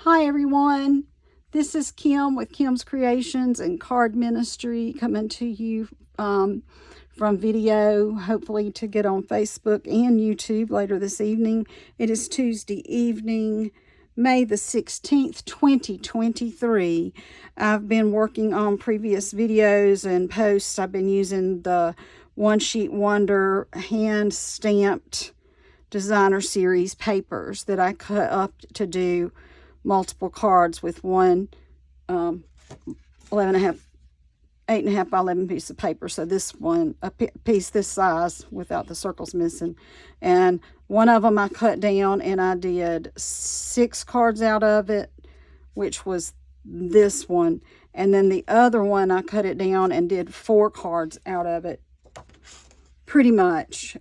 Hi everyone, this is Kim with Kim's Creations and Card Ministry coming to you from video, hopefully to get on Facebook and YouTube later this evening. It is Tuesday evening, May the 16th, 2023. I've been working on previous videos and posts. I've been using the One Sheet Wonder hand stamped designer series papers that I cut up to do multiple cards with one 8.5 by 11 piece of paper. So this one, a piece this size without the circles missing, and one of them I cut down and I did 6 cards out of it, which was this one, and then the other one I cut it down and did 4 cards out of it, pretty much.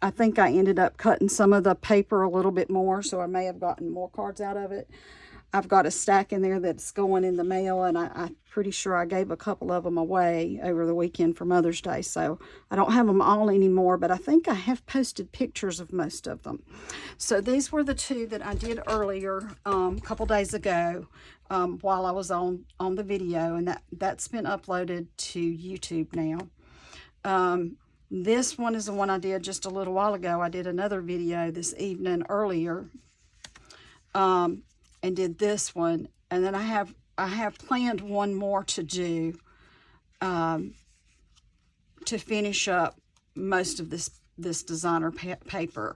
I think I ended up cutting some of the paper a little bit more, so I may have gotten more cards out of it. I've got a stack in there that's going in the mail, and I'm pretty sure I gave a couple of them away over the weekend for Mother's Day, so I don't have them all anymore, but I think I have posted pictures of most of them. So these were the 2 that I did earlier, a couple days ago, while I was on the video, and that's been uploaded to YouTube now. This one is the one I did just a little while ago. I did another video this evening earlier, and did this one, and then I have planned one more to do to finish up most of this designer paper.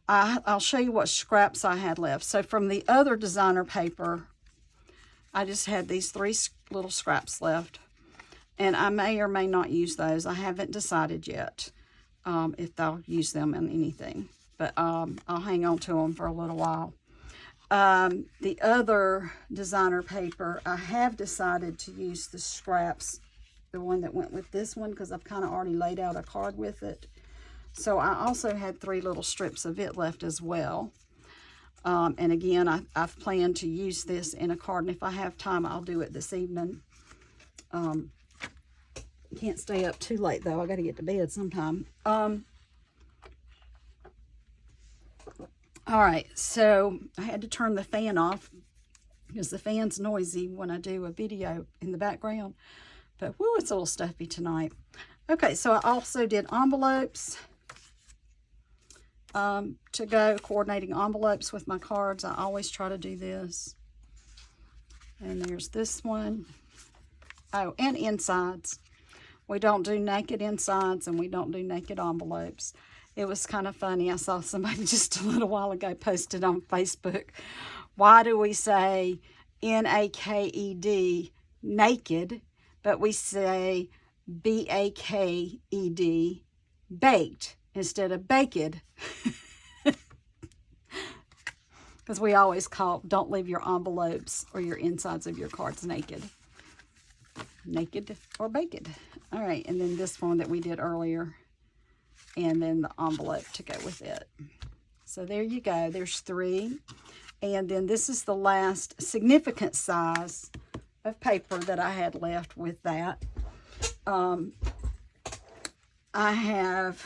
I'll show you what scraps I had left. So from the other designer paper, I just had these 3 little scraps left. And I may or may not use those. I haven't decided yet if I'll use them in anything. But I'll hang on to them for a little while. The other designer paper, I have decided to use the scraps, the one that went with this one, because I've kind of already laid out a card with it. So I also had 3 little strips of it left as well. And again, I've planned to use this in a card. And if I have time, I'll do it this evening. Can't stay up too late though. I got to get to bed sometime. All right, so I had to turn the fan off because the fan's noisy when I do a video in the background. But whoo, it's a little stuffy tonight. Okay, so I also did envelopes to go, coordinating envelopes with my cards. I always try to do this. And there's this one. Oh, and insides. We don't do naked insides, and we don't do naked envelopes. It was kind of funny. I saw somebody just a little while ago posted on Facebook, why do we say N-A-K-E-D, naked, but we say B-A-K-E-D, baked, instead of baked? Because we always don't leave your envelopes or your insides of your cards naked. Naked or baked. All right, and then this one that we did earlier, and then the envelope to go with it. So there you go. There's 3. And then this is the last significant size of paper that I had left with that. I have,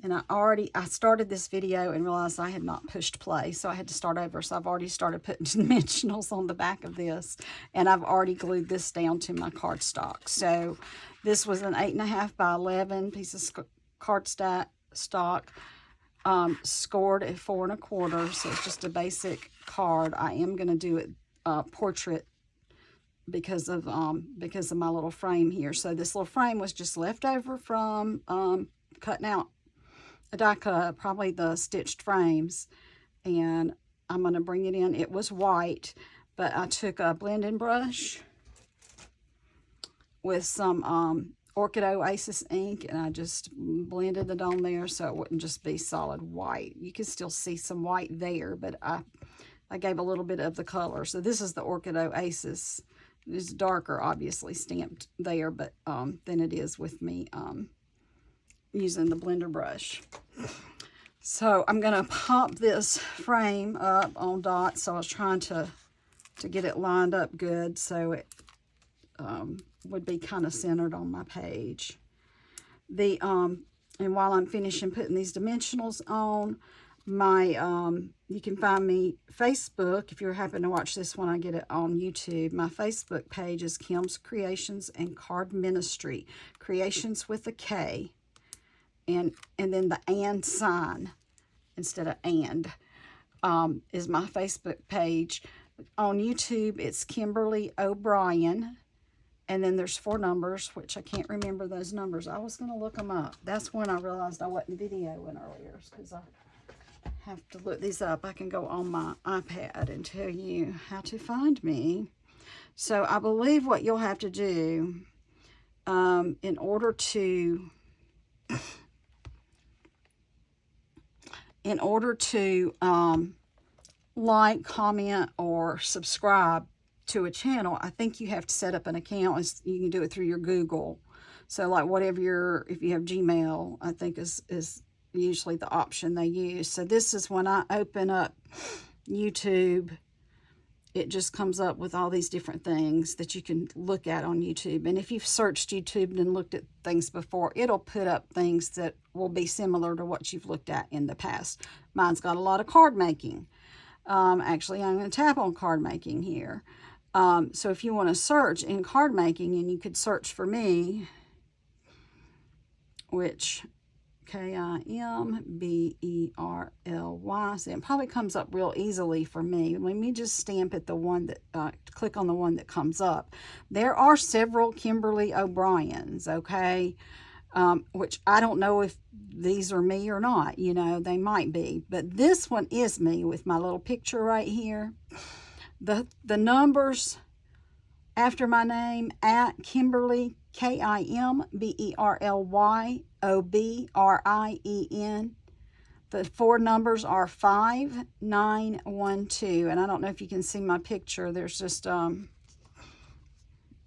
and I started this video and realized I had not pushed play, so I had to start over. So I've already started putting dimensionals on the back of this, and I've already glued this down to my cardstock. So this was an 8.5 by 11 piece of cardstock, scored at 4 1/4. So it's just a basic card. I am going to do it portrait because of my little frame here. So this little frame was just left over from cutting out a die cut, probably the stitched frames, and I'm going to bring it in. It was white, but I took a blending brush with some Orchid Oasis ink, and I just blended it on there so it wouldn't just be solid white. You can still see some white there, but I gave a little bit of the color. So this is the Orchid Oasis. It's darker, obviously, stamped there, but than it is with me using the blender brush. So I'm going to pop this frame up on dots. So I was trying to get it lined up good so it would be kind of centered on my page. And while I'm finishing putting these dimensionals on, you can find me Facebook. If you're happen to watch this when I get it on YouTube, my Facebook page is Kim's Creations and Card Ministry. Creations with a K, and then the and sign instead of and is my Facebook page. On YouTube, it's Kimberly O'Brien, and then there's 4 numbers, which I can't remember those numbers. I was going to look them up. That's when I realized I wasn't videoing earlier, because I have to look these up. I can go on my iPad and tell you how to find me. So I believe what you'll have to do in order to like, comment, or subscribe to a channel, I think you have to set up an account. You can do it through your Google. So like whatever if you have Gmail, I think is usually the option they use. So this is when I open up YouTube, it just comes up with all these different things that you can look at on YouTube. And if you've searched YouTube and looked at things before, it'll put up things that will be similar to what you've looked at in the past. Mine's got a lot of card making. Actually, I'm going to tap on card making here. So if you want to search in card making, and you could search for me, which Kimberly, so it probably comes up real easily for me. Let me just stamp at the one that, click on the one that comes up. There are several Kimberly O'Briens, okay, which I don't know if these are me or not, you know, they might be, but this one is me with my little picture right here. The numbers after my name, at Kimberly, KimberlyObrien. The 4 numbers are 5912. And I don't know if you can see my picture. There's just a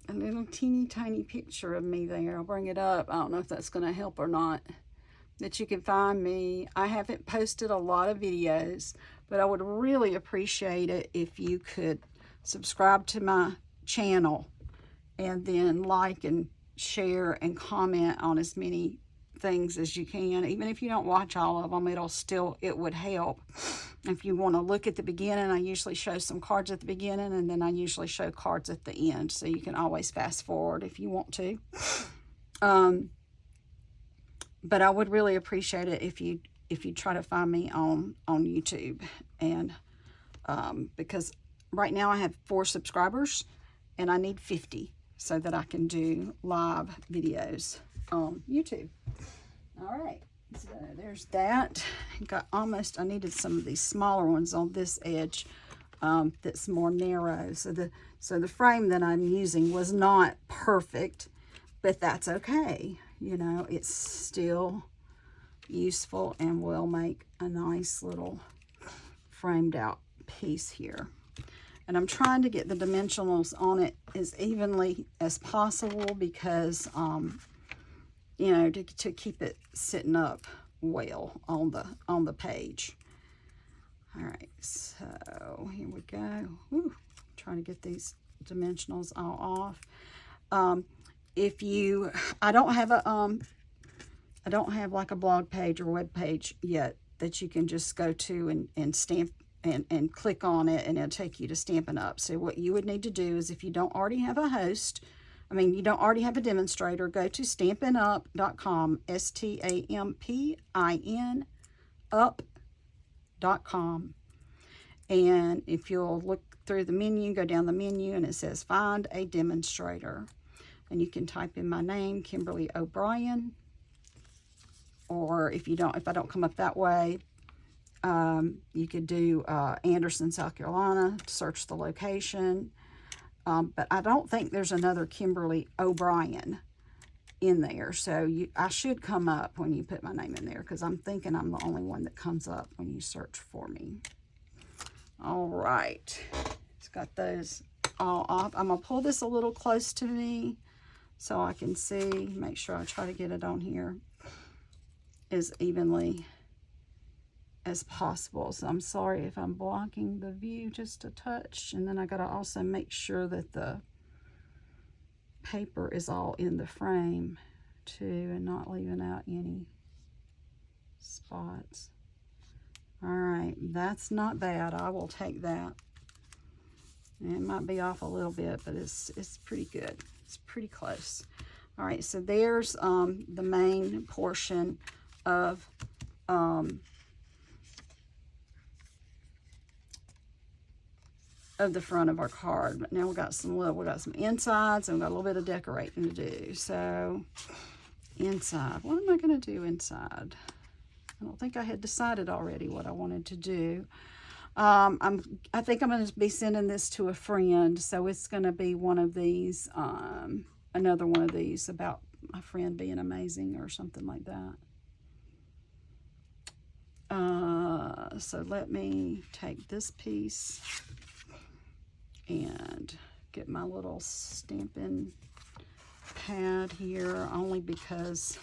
little teeny tiny picture of me there. I'll bring it up. I don't know if that's going to help or not. That you can find me. I haven't posted a lot of videos, but I would really appreciate it if you could subscribe to my channel and then like and share and comment on as many things as you can. Even if you don't watch all of them, it would help. If you want to look at the beginning, I usually show some cards at the beginning, and then I usually show cards at the end, so you can always fast forward if you want to. But I would really appreciate it if you try to find me on YouTube, and because right now I have 4 subscribers and I need 50 so that I can do live videos on YouTube. All right, so there's that. I needed some of these smaller ones on this edge that's more narrow. So the frame that I'm using was not perfect, but that's okay. You know, it's still useful and will make a nice little framed out piece here. And I'm trying to get the dimensionals on it as evenly as possible because, you know, to keep it sitting up well on the page. All right, so here we go. Woo, trying to get these dimensionals all off. I don't have like a blog page or web page yet that you can just go to and stamp and click on it, and it'll take you to Stampin' Up. So what you would need to do is, if you don't already have a host, you don't already have a demonstrator, go to stampinup.com, STAMPIN up.com. And if you'll look through the menu, go down the menu, and it says find a demonstrator. And you can type in my name, Kimberly O'Brien. Or if I don't come up that way, you could do Anderson, South Carolina, search the location. But I don't think there's another Kimberly O'Brien in there. So I should come up when you put my name in there, because I'm thinking I'm the only one that comes up when you search for me. All right. It's got those all off. I'm going to pull this a little close to me so I can see. Make sure I try to get it on here as evenly as possible. So I'm sorry if I'm blocking the view just a touch. And then I got to also make sure that the paper is all in the frame too, and not leaving out any spots. All right, that's not bad. I will take that. And it might be off a little bit, but it's pretty good. It's pretty close. All right, so there's the main portion of the front of our card. But now we got some insides, and we got a little bit of decorating to do. So inside, what am I going to do inside? I don't think I had decided already what I wanted to do. I think I'm going to be sending this to a friend, so it's going to be one of these, another one of these about my friend being amazing or something like that. So let me take this piece and get my little Stampin' pad here, only because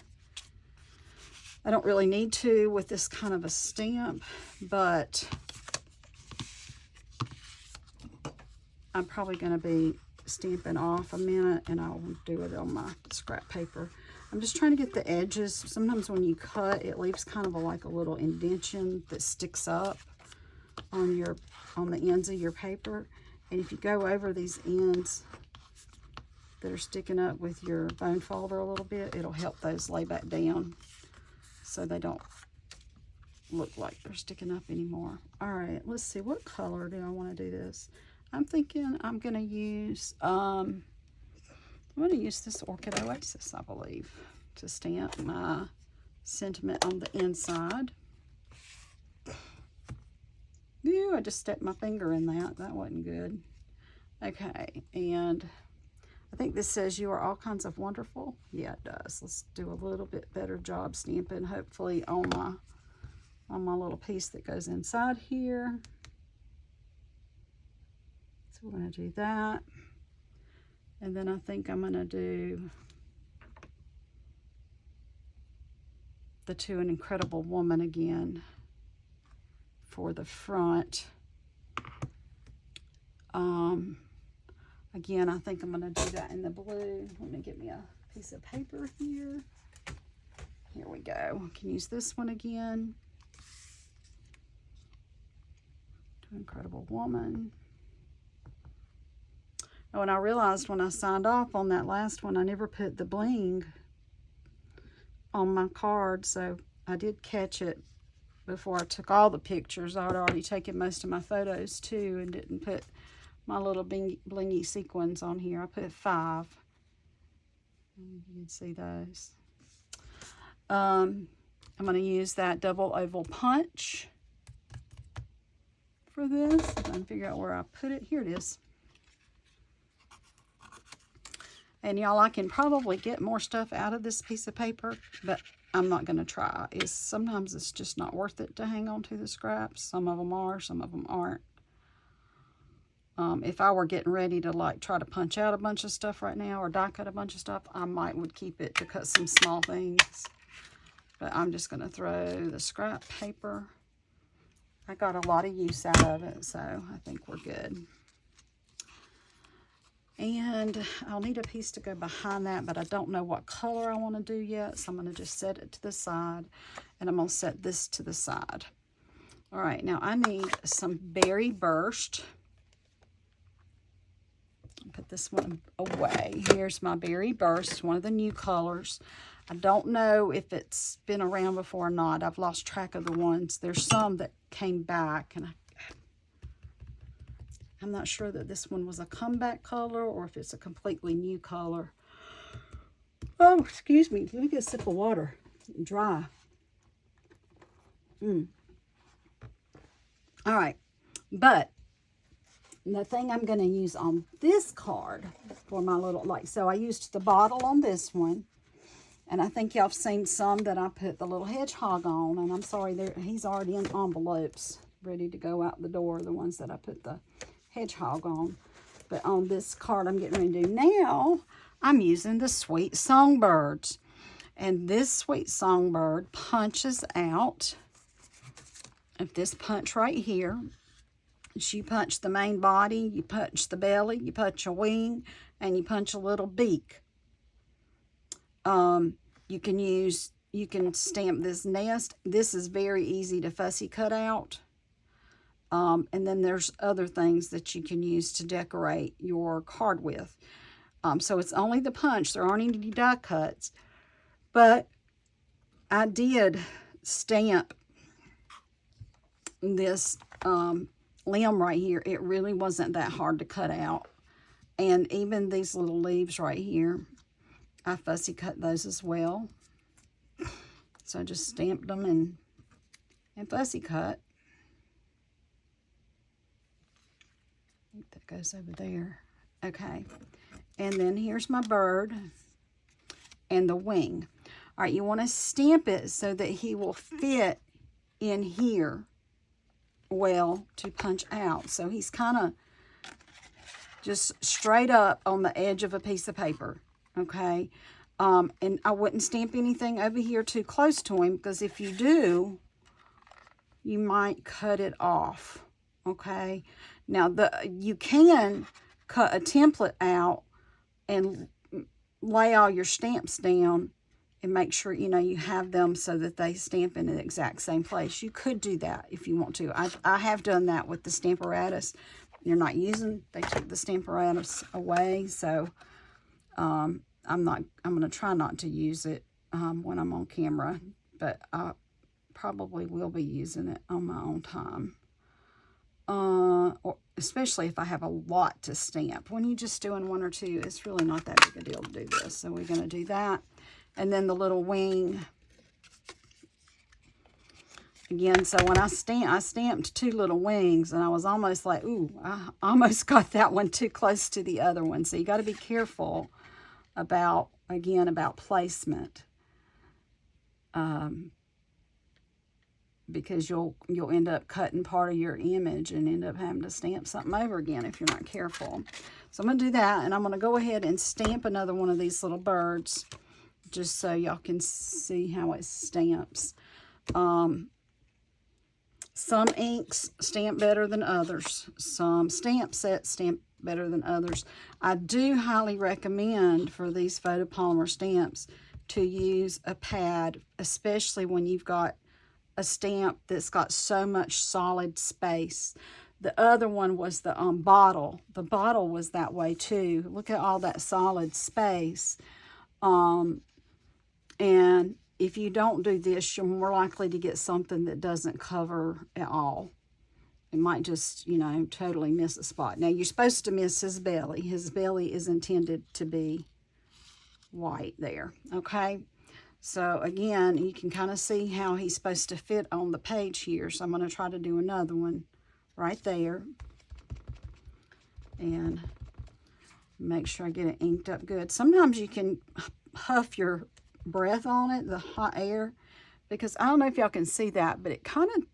I don't really need to with this kind of a stamp, but I'm probably going to be stamping off a minute, and I'll do it on my scrap paper. I'm just trying to get the edges. Sometimes when you cut, it leaves kind of like a little indentation that sticks up on the ends of your paper. And if you go over these ends that are sticking up with your bone folder a little bit, it'll help those lay back down so they don't look like they're sticking up anymore. All right, let's see, what color do I want to do this? I'm thinking I'm going to use, I'm going to use this Orchid Oasis, I believe, to stamp my sentiment on the inside. Ew, I just stepped my finger in that. That wasn't good. Okay, and I think this says you are all kinds of wonderful. Yeah, it does. Let's do a little bit better job stamping, hopefully on my little piece that goes inside here. So we're going to do that. And then I think I'm going to do the To an Incredible Woman again for the front. Again, I think I'm going to do that in the blue. Let me get me a piece of paper here. Here we go. I can use this one again. To Incredible Woman. Oh, and I realized when I signed off on that last one, I never put the bling on my card, so I did catch it before I took all the pictures. I had already taken most of my photos too and didn't put my little blingy sequins on here. I put 5. You can see those. I'm going to use that double oval punch for this. I'm trying to figure out where I put it. Here it is. And y'all, I can probably get more stuff out of this piece of paper, but I'm not going to try. Sometimes it's just not worth it to hang on to the scraps. Some of them are, some of them aren't. If I were getting ready to like try to punch out a bunch of stuff right now or die cut a bunch of stuff, I would keep it to cut some small things. But I'm just going to throw the scrap paper. I got a lot of use out of it, so I think we're good. And I'll need a piece to go behind that, but I don't know what color I want to do yet, so I'm going to just set it to the side, and I'm going to set this to the side. All right, now I need some Berry Burst. Put this one away. Here's my Berry Burst, one of the new colors. I don't know if it's been around before or not. I've lost track of the ones. There's some that came back, and I'm not sure that this one was a comeback color or if it's a completely new color. Oh, excuse me. Let me get a sip of water. I'm dry. All right. But the thing I'm going to use on this card for my little, so I used the bottle on this one. And I think y'all have seen some that I put the little hedgehog on. And I'm sorry, he's already in envelopes ready to go out the door, the ones that I put the hedgehog on. But on this card I'm getting ready to do now, I'm using the Sweet Songbirds. And this Sweet Songbird punches out of this punch right here. You punch the main body, you punch the belly, you punch a wing, and you punch a little beak. You can use you can stamp this nest. This is very easy to fussy cut out. And then there's other things that you can use to decorate your card with. So it's only the punch. There aren't any die cuts. But I did stamp this limb right here. It really wasn't that hard to cut out. And even these little leaves right here, I fussy cut those as well. So I just stamped them and fussy cut. I think that goes over there. Okay. And then here's my bird and the wing. All right, you want to stamp it so that he will fit in here well to punch out. So he's kind of just straight up on the edge of a piece of paper, okay? And I wouldn't stamp anything over here too close to him, because if you do, you might cut it off, okay? Now, you can cut a template out and lay all your stamps down and make sure, you know, you have them so that they stamp in the exact same place. You could do that if you want to. I have done that with the Stamparatus. You're not using, they took the Stamparatus away, so I'm going to try not to use it when I'm on camera, but I probably will be using it on my own time. Or especially if I have a lot to stamp. When you're just doing one or two, it's really not that big a deal to do this. So we're going to do that. And then the little wing. Again, so when I stamped two little wings, and I was almost like, ooh, I almost got that one too close to the other one. So you got to be careful about, again, about placement. Because you'll end up cutting part of your image and end up having to stamp something over again if you're not careful. So I'm going to do that, and I'm going to go ahead and stamp another one of these little birds just so y'all can see how it stamps. Some inks stamp better than others. Some stamp sets stamp better than others. I do highly recommend for these photopolymer stamps to use a pad, especially when you've got a stamp that's got so much solid space. The other one was the bottle. The bottle was that way too. Look at all that solid space. And if you don't do this, you're more likely to get something that doesn't cover at all. It might just, you know, totally miss a spot. Now, you're supposed to miss his belly. His belly is intended to be white there, okay? So, again, you can kind of see how he's supposed to fit on the page here. So, I'm going to try to do another one right there. And make sure I get it inked up good. Sometimes you can huff your breath on it, the hot air, because I don't know if y'all can see that, but it kind of,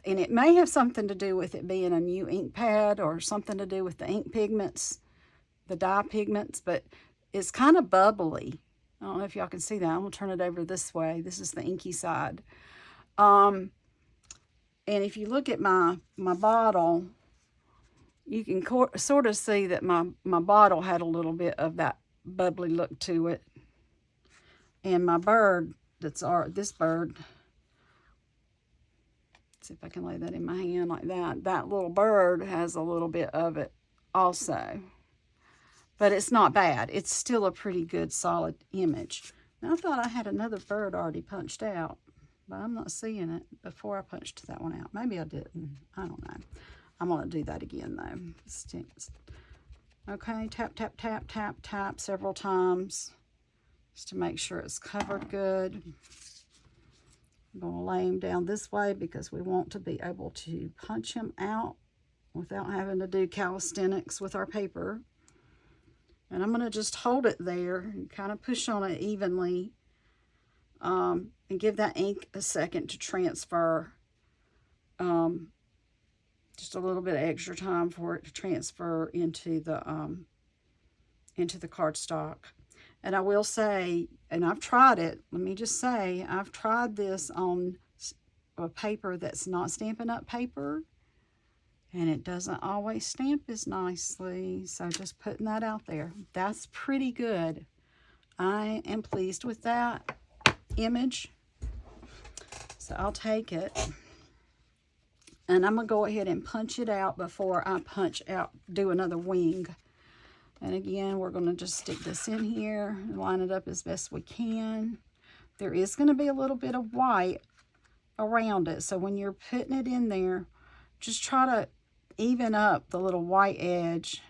and it may have something to do with it being a new ink pad or something to do with the ink pigments, the dye pigments, but it's kind of bubbly. I don't know if y'all can see that. I'm going to turn it over this way. This is the inky side. And if you look at my bottle, you can sort of see that my bottle had a little bit of that bubbly look to it. And my bird, this bird, let's see if I can lay that in my hand like that. That little bird has a little bit of it also. But it's not bad. It's still a pretty good, solid image. Now, I thought I had another bird already punched out, but I'm not seeing it before I punched that one out. Maybe I didn't. I don't know. I'm going to do that again, though. Okay, tap, tap, tap, tap, tap several times just to make sure it's covered good. I'm going to lay him down this way because we want to be able to punch him out without having to do calisthenics with our paper. And I'm going to just hold it there and kind of push on it evenly and give that ink a second to transfer. Just a little bit of extra time for it to transfer into the cardstock. And I will say, and I've tried it, let me just say, I've tried this on a paper that's not Stampin' Up! Paper. And it doesn't always stamp as nicely. So just putting that out there. That's pretty good. I am pleased with that image. So I'll take it, and I'm going to go ahead and punch it out before I do another wing. And again, we're going to just stick this in here and line it up as best we can. There is going to be a little bit of white around it, so when you're putting it in there, just try to even up the little white edge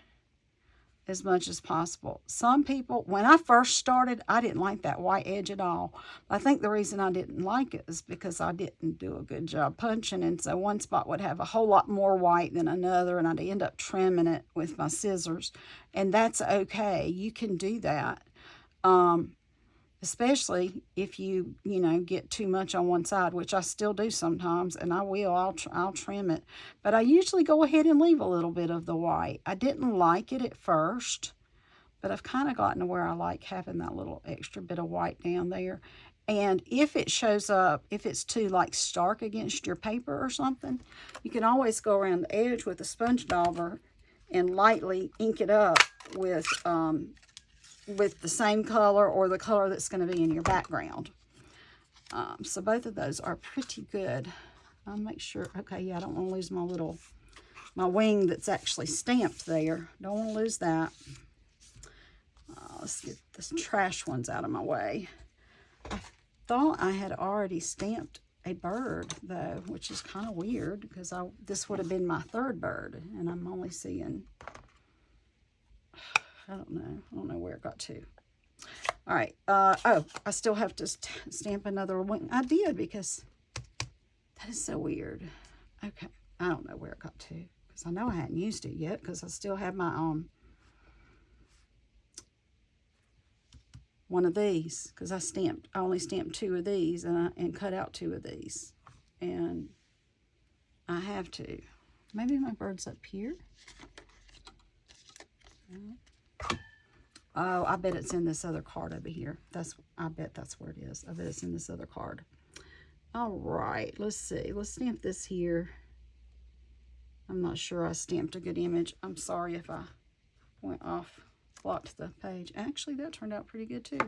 as much as possible. Some people, when I first started, I didn't like that white edge at all. I think the reason I didn't like it is because I didn't do a good job punching, and so one spot would have a whole lot more white than another, and I'd end up trimming it with my scissors, and that's okay. You can do that, especially if you get too much on one side, which I still do sometimes, and I will. I'll trim it, but I usually go ahead and leave a little bit of the white. I didn't like it at first, but I've kind of gotten to where I like having that little extra bit of white down there. And if it shows up, if it's too like stark against your paper or something, you can always go around the edge with a sponge dauber and lightly ink it up with the same color or the color that's going to be in your background. So both of those are pretty good. I'll make sure, okay, yeah, I don't want to lose my wing that's actually stamped there. Don't want to lose that. Let's get the trash ones out of my way. I thought I had already stamped a bird though, which is kind of weird because this would have been my third bird, and I'm only seeing, I don't know where it got to. All right. Oh, I still have to stamp another wing. I did, because that is so weird. Okay. I don't know where it got to, because I know I hadn't used it yet, because I still have my one of these, because I only stamped 2 of these, and cut out 2 of these, and I have to. Maybe my bird's up here. Oh, I bet it's in this other card over here. I bet that's where it is. I bet it's in this other card. All right, let's see. Let's stamp this here. I'm not sure I stamped a good image. I'm sorry if I went off, blocked the page. Actually, that turned out pretty good too.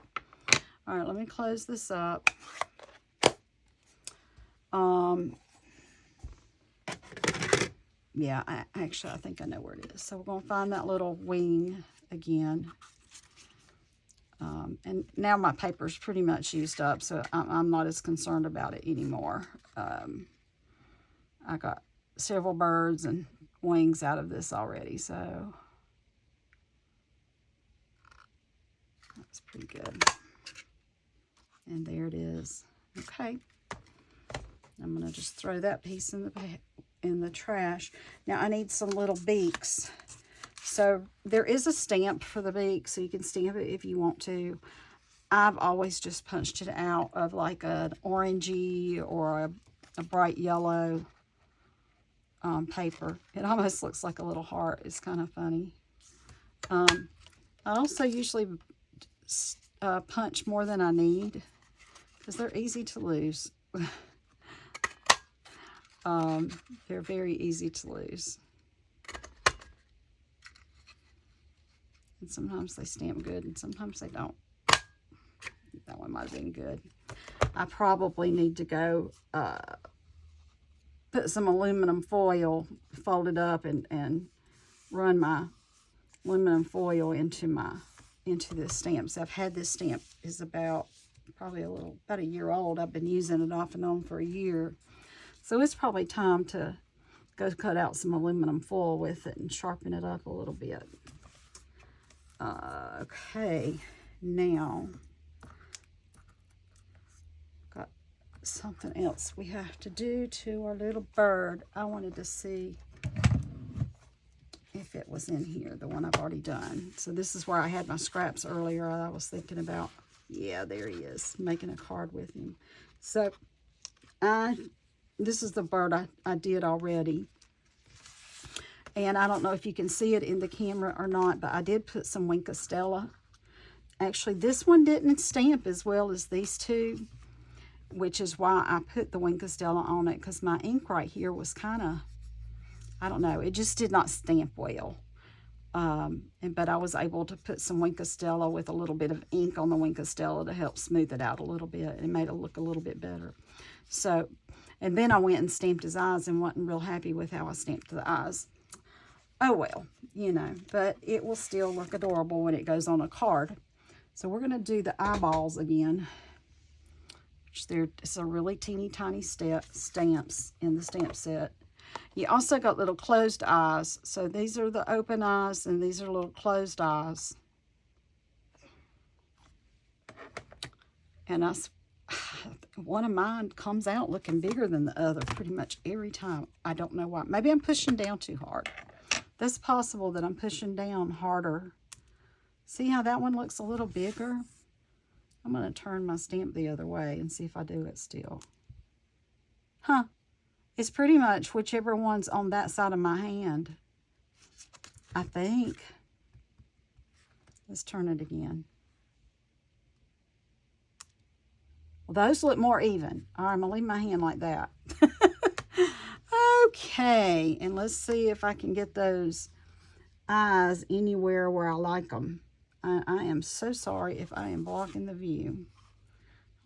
All right, let me close this up. Yeah, I think I know where it is. So we're going to find that little wing again. And now my paper's pretty much used up, so I'm not as concerned about it anymore. I got several birds and wings out of this already, so that's pretty good. And there it is. Okay. I'm going to just throw that piece in the trash. Now I need some little beaks. So there is a stamp for the beak, so you can stamp it if you want to. I've always just punched it out of like an orangey or a bright yellow paper. It almost looks like a little heart. It's kind of funny. I also usually punch more than I need, because they're easy to lose. They're very easy to lose. And sometimes they stamp good, and sometimes they don't. That one might have been good. I probably need to go put some aluminum foil, fold it up, and run my aluminum foil into this stamp. So I've had this stamp is about a year old. I've been using it off and on for a year. So it's probably time to go cut out some aluminum foil with it and sharpen it up a little bit. Okay, now got something else we have to do to our little bird. I wanted to see if it was in here, the one I've already done. So this is where I had my scraps earlier. I was thinking about, yeah, there he is, making a card with him. So this is the bird I did already. And I don't know if you can see it in the camera or not, but I did put some Wink of Stella. Actually, this one didn't stamp as well as these two, which is why I put the Wink of Stella on it, because my ink right here was kind of, I don't know, it just did not stamp well. But I was able to put some Wink of Stella with a little bit of ink on the Wink of Stella to help smooth it out a little bit and made it look a little bit better. So And then I went and stamped his eyes and wasn't real happy with how I stamped the eyes. Oh well, you know, but it will still look adorable when it goes on a card. So we're going to do the eyeballs again. It's a really teeny tiny stamps in the stamp set. You also got little closed eyes. So these are the open eyes and these are little closed eyes. And one of mine comes out looking bigger than the other pretty much every time. I don't know why. Maybe I'm pushing down too hard. That's possible that I'm pushing down harder. See how that one looks a little bigger? I'm going to turn my stamp the other way and see if I do it still. Huh. It's pretty much whichever one's on that side of my hand, I think. Let's turn it again. Well, those look more even. All right, I'm going to leave my hand like that. Okay, and let's see if I can get those eyes anywhere where I like them. I am so sorry if I am blocking the view.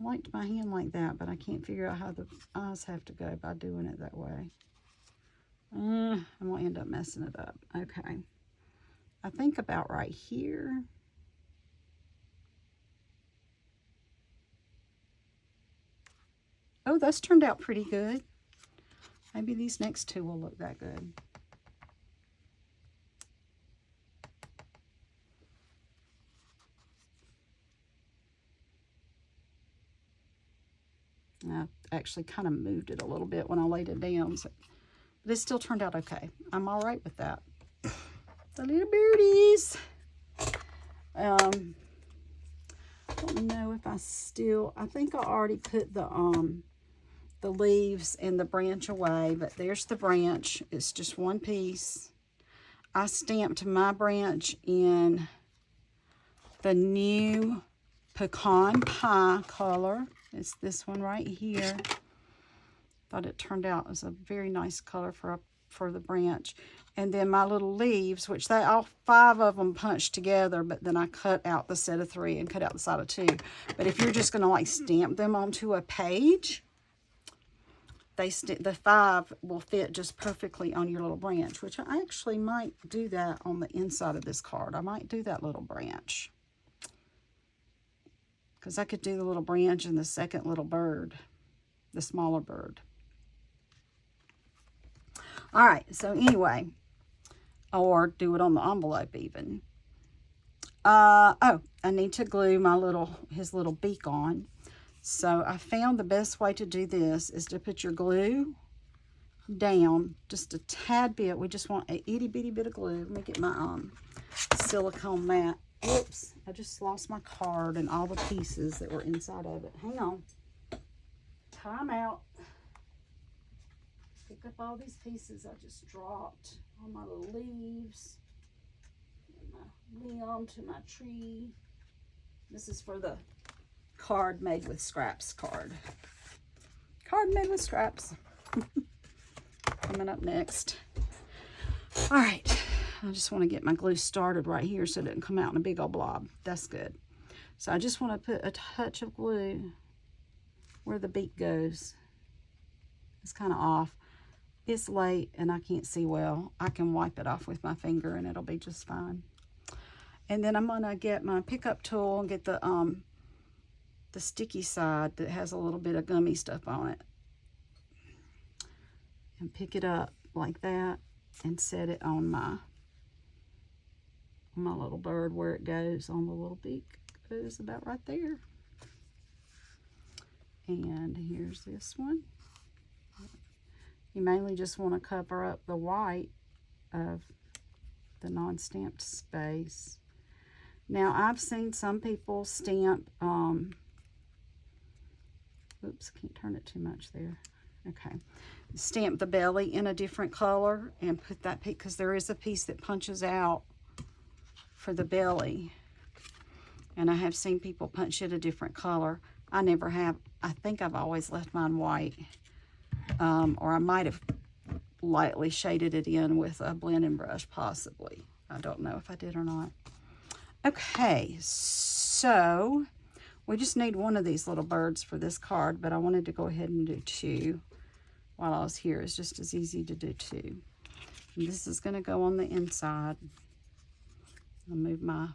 I liked my hand like that, but I can't figure out how the eyes have to go by doing it that way. I'm going to end up messing it up. Okay. I think about right here. Oh, those turned out pretty good. Maybe these next two will look that good. I actually kind of moved it a little bit when I laid it down, so, but it still turned out okay. I'm all right with that. The little birdies. I don't know if I think I already put the leaves and the branch away, but there's the branch. It's just one piece. I stamped my branch in the new pecan pie color. It's this one right here. Thought it turned out as a very nice color for the branch. And then my little leaves, which all 5 of them punched together, but then I cut out the set of 3 and cut out the side of 2. But if you're just going to like stamp them onto a page, the 5 will fit just perfectly on your little branch, which I actually might do that on the inside of this card. I might do that little branch, because I could do the little branch and the second little bird, the smaller bird. All right, so anyway, or do it on the envelope even. Oh, I need to glue his little beak on. So I found the best way to do this is to put your glue down just a tad bit. We just want a itty bitty bit of glue. Let me get my silicone mat. Whoops, I just lost my card and all the pieces that were inside of it. Hang on. Time out. Pick up all these pieces I just dropped. All my little leaves. And my limb to my tree. This is for the card made with scraps card. Card made with scraps. Coming up next. All right. I just want to get my glue started right here so it doesn't come out in a big old blob. That's good. So I just want to put a touch of glue where the beak goes. It's kind of off. It's late and I can't see well. I can wipe it off with my finger and it'll be just fine. And then I'm going to get my pickup tool and get the sticky side that has a little bit of gummy stuff on it. And pick it up like that and set it on my little bird where it goes on the little beak. It goes about right there. And here's this one. You mainly just want to cover up the white of the non-stamped space. Now I've seen some people stamp, oops, can't turn it too much there. Okay. Stamp the belly in a different color and put that piece, because there is a piece that punches out for the belly. And I have seen people punch it a different color. I never have. I think I've always left mine white. Or I might have lightly shaded it in with a blending brush, possibly. I don't know if I did or not. Okay, so we just need one of these little birds for this card, but I wanted to go ahead and do 2. while I was here. It's just as easy to do too. And this is going to go on the inside. I'll move my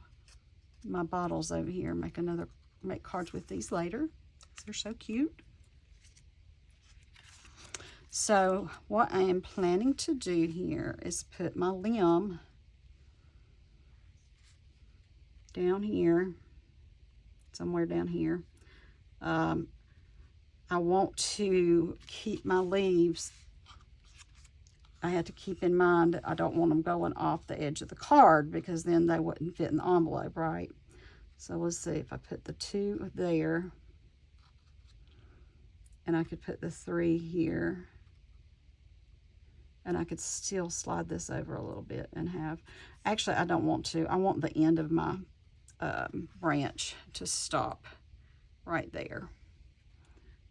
bottles over here, make cards with these later. They're so cute. So what I am planning to do here is put my limb down here, somewhere down here. I want to keep my leaves. I had to keep in mind that I don't want them going off the edge of the card, because then they wouldn't fit in the envelope, right? So let's see if I put the 2 there, and I could put the 3 here, and I could still slide this over a little bit and have, actually I don't want to, I want the end of my branch to stop right there.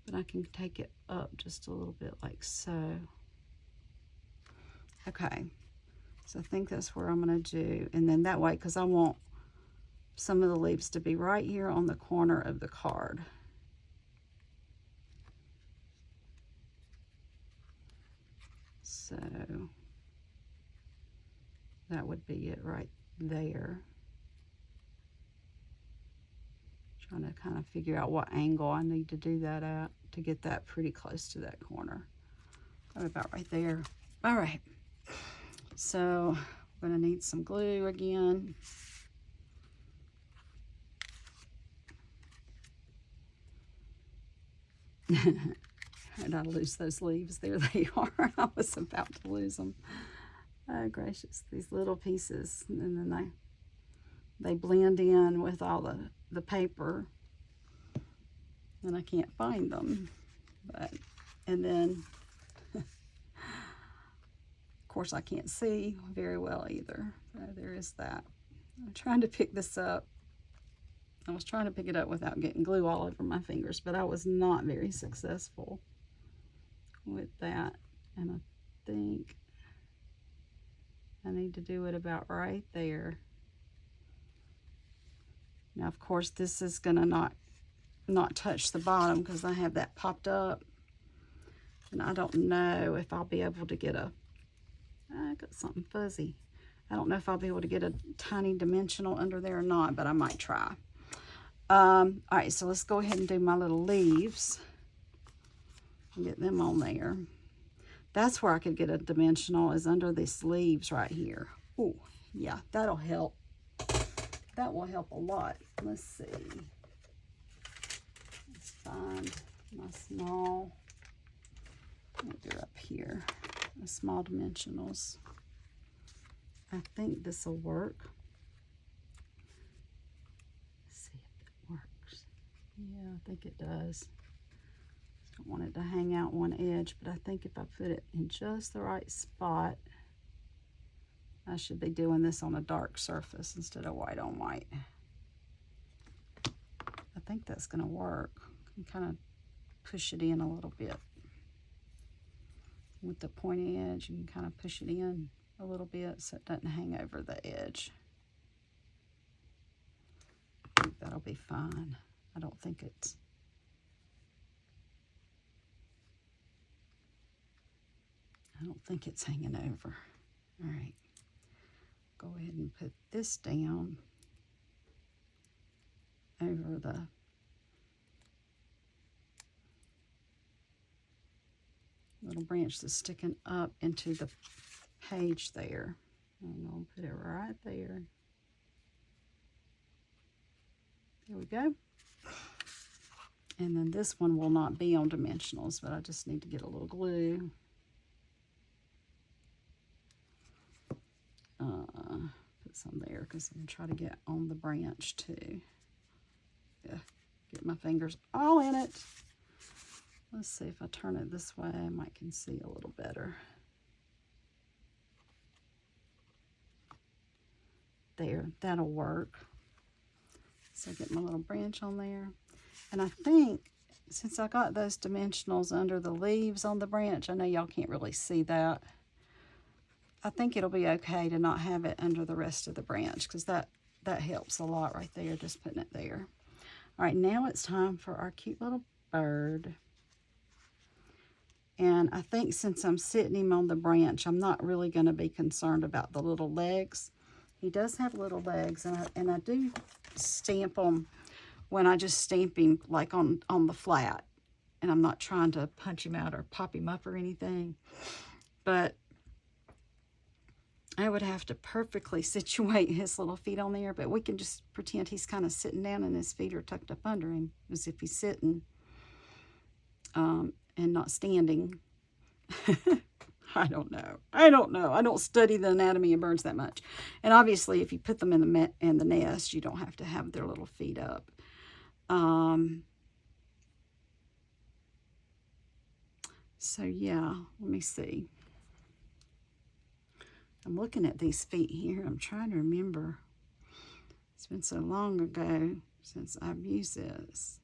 But I can take it up just a little bit like so. Okay, so I think that's where I'm going to do, and then that way, because I want some of the leaves to be right here on the corner of the card. So that would be it right there. Trying to kind of figure out what angle I need to do that at to get that pretty close to that corner. Probably about right there. All right. So I'm going to need some glue again. Did I lose those leaves? There they are. I was about to lose them. Oh gracious, these little pieces, and then they blend in with all the paper, and I can't find them. But and then of course I can't see very well either. So there is that. I'm trying to pick this up. I was trying to pick it up without getting glue all over my fingers, but I was not very successful with that. And I think I need to do it about right there. Now, of course, this is gonna not touch the bottom because I have that popped up. And I don't know if I'll be able to get I got something fuzzy. I don't know if I'll be able to get a tiny dimensional under there or not, but I might try. All right, so let's go ahead and do my little leaves and get them on there. That's where I could get a dimensional, is under these leaves right here. Oh, yeah, that'll help. That will help a lot. Let's see. Let's find my small, they're up here, the small dimensionals. I think this will work. Yeah, I think it does. Don't want it to hang out one edge, but I think if I put it in just the right spot, I should be doing this on a dark surface instead of white on white. I think that's going to work. You can kind of push it in a little bit. With the pointy edge, you can kind of push it in a little bit so it doesn't hang over the edge. I think that'll be fine. I don't think it's, hanging over. All right, go ahead and put this down over the little branch that's sticking up into the page there. I'm gonna put it right there. There we go. And then this one will not be on dimensionals, but I just need to get a little glue. Put some there because I'm going to try to get on the branch too. Yeah, get my fingers all in it. Let's see if I turn it this way, I might can see a little better. There, that'll work. So get my little branch on there. And I think since I got those dimensionals under the leaves on the branch, I know y'all can't really see that. I think it'll be okay to not have it under the rest of the branch because that helps a lot right there, just putting it there. All right, now it's time for our cute little bird. And I think since I'm sitting him on the branch, I'm not really going to be concerned about the little legs. He does have little legs, and I do stamp them when I just stamp him like on the flat. And I'm not trying to punch him out or pop him up or anything. But I would have to perfectly situate his little feet on there, but we can just pretend he's kind of sitting down and his feet are tucked up under him, as if he's sitting and not standing. I don't know. I don't study the anatomy of birds that much. And obviously, if you put them in the nest, you don't have to have their little feet up. So yeah, let me see. I'm looking at these feet here. I'm trying to remember. It's been so long ago since I've used this.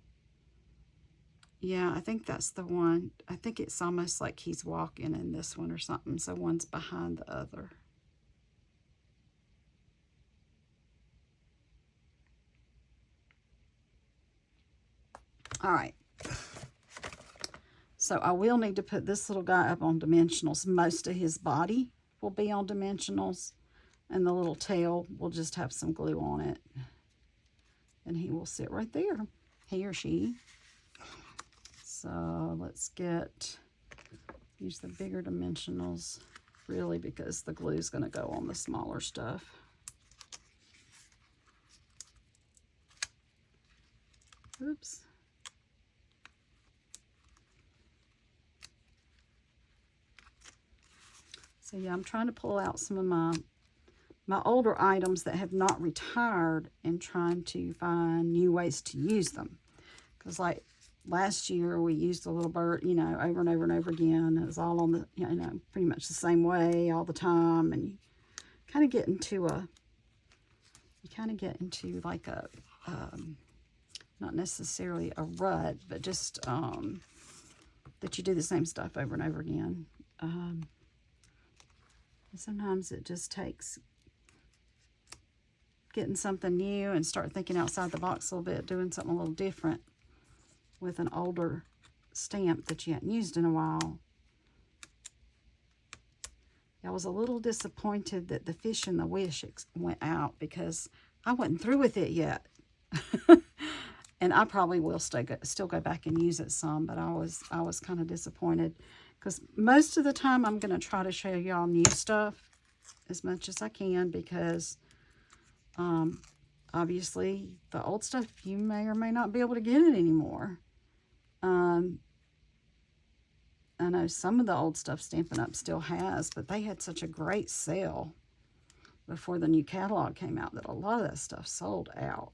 Yeah, I think that's the one. I think it's almost like he's walking in this one or something. So one's behind the other. All right. So I will need to put this little guy up on dimensionals. Most of his body will be on dimensionals, and the little tail will just have some glue on it. And he will sit right there, he or she. So let's use the bigger dimensionals, really, because the glue is going to go on the smaller stuff. Oops. So yeah, I'm trying to pull out some of my older items that have not retired and trying to find new ways to use them. Because like last year we used a little bird, you know, over and over and over again. It was all on the, you know, pretty much the same way all the time. And you kind of get into like a, not necessarily a rut, but just that you do the same stuff over and over again. Sometimes it just takes getting something new and start thinking outside the box a little bit, doing something a little different with an older stamp that you hadn't used in a while. I was a little disappointed that the Fish and the Wish went out because I wasn't through with it yet. And I probably will still go back and use it some, but I was kind of disappointed. Because most of the time I'm going to try to show y'all new stuff as much as I can, because obviously the old stuff, you may or may not be able to get it anymore. I know some of the old stuff Stampin' Up! Still has, but they had such a great sale before the new catalog came out that a lot of that stuff sold out.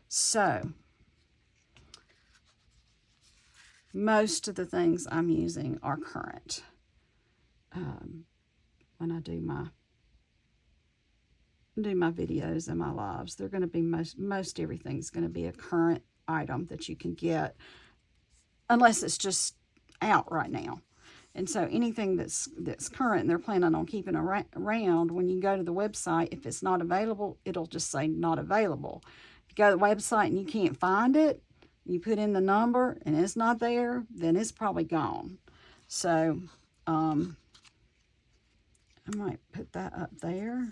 So most of the things I'm using are current. When I do my videos and my lives, they're going to be most everything's going to be a current item that you can get, unless it's just out right now. And so anything that's current and they're planning on keeping around, when you go to the website, if it's not available, it'll just say not available. If you go to the website and you can't find it, you put in the number and it's not there, then it's probably gone. So I might put that up there.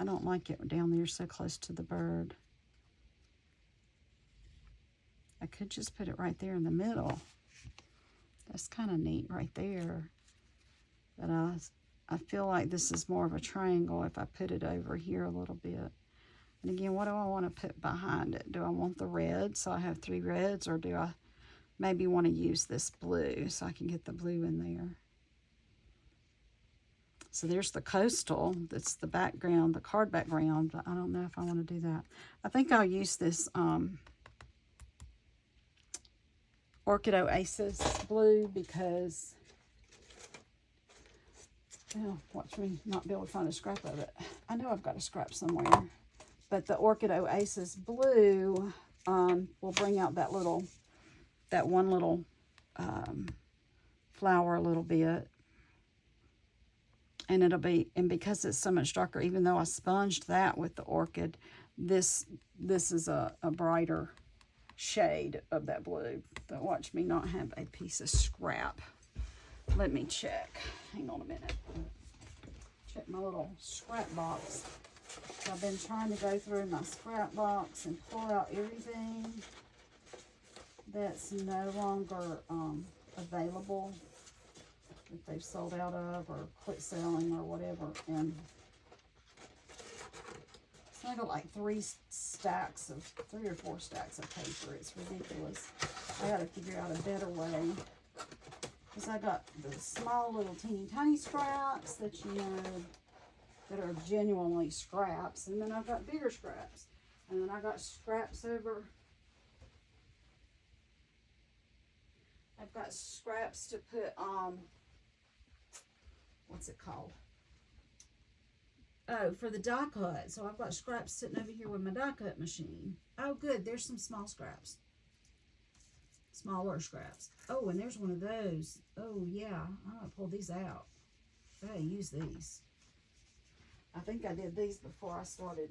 I don't like it down there so close to the bird. I could just put it right there in the middle. That's kind of neat right there. But I feel like this is more of a triangle if I put it over here a little bit. And again, what do I want to put behind it? Do I want the red, so I have 3 reds, or do I maybe want to use this blue so I can get the blue in there? So there's the coastal. That's the background, the card background, but I don't know if I want to do that. I think I'll use this Orchid Oasis blue, because, well, watch me not be able to find a scrap of it. I know I've got a scrap somewhere, but the Orchid Oasis blue will bring out that one little flower a little bit. And and because it's so much darker, even though I sponged that with the orchid, this is a brighter shade of that blue. But watch me not have a piece of scrap. Let me check. Hang on a minute. Check my little scrap box. I've been trying to go through my scrap box and pull out everything that's no longer available, that they've sold out of or quit selling or whatever. And so I got like 3 or 4 stacks of paper. It's ridiculous. I got to figure out a better way, because I got the small little teeny tiny scraps that that are genuinely scraps, and then I've got bigger scraps, and then I got scraps over. I've got scraps to put what's it called? Oh, for the die cut. So I've got scraps sitting over here with my die cut machine. Oh, good. There's some small scraps. Smaller scraps. Oh, and there's one of those. Oh, yeah. I'm going to pull these out. I gotta use these. I think I did these before I started.